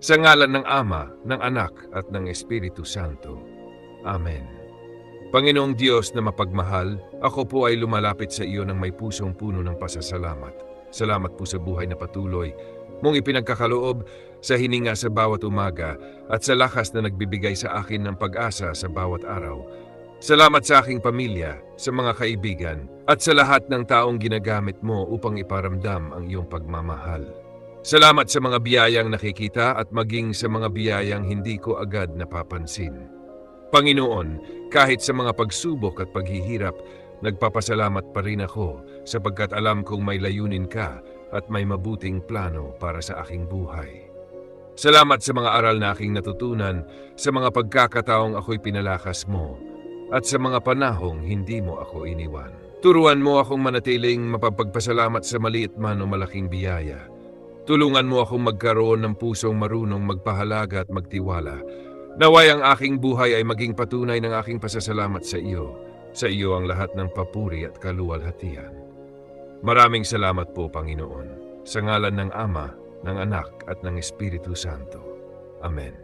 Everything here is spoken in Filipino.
Sa ngalan ng Ama, ng Anak, at ng Espiritu Santo. Amen. Panginoong Diyos na mapagmahal, ako po ay lumalapit sa iyo ng may pusong puno ng pasasalamat. Salamat po sa buhay na patuloy mong ipinagkakaloob sa hininga sa bawat umaga at sa lakas na nagbibigay sa akin ng pag-asa sa bawat araw. Salamat sa aking pamilya, sa mga kaibigan, at sa lahat ng taong ginagamit mo upang iparamdam ang iyong pagmamahal. Salamat sa mga biyayang nakikita at maging sa mga biyayang hindi ko agad napapansin. Panginoon, kahit sa mga pagsubok at paghihirap, nagpapasalamat pa rin ako sapagkat alam kong may layunin ka at may mabuting plano para sa aking buhay. Salamat sa mga aral na aking natutunan, sa mga pagkakataong ako'y pinalakas mo, at sa mga panahong hindi mo ako iniwan. Turuan mo akong manatiling mapagpasalamat sa maliit man o malaking biyaya. Tulungan mo akong magkaroon ng pusong marunong magpahalaga at magtiwala. Naway ang aking buhay ay maging patunay ng aking pasasalamat sa iyo. Sa iyo ang lahat ng papuri at kaluwalhatian. Maraming salamat po, Panginoon. Sa ngalan ng Ama, ng Anak, at ng Espiritu Santo. Amen.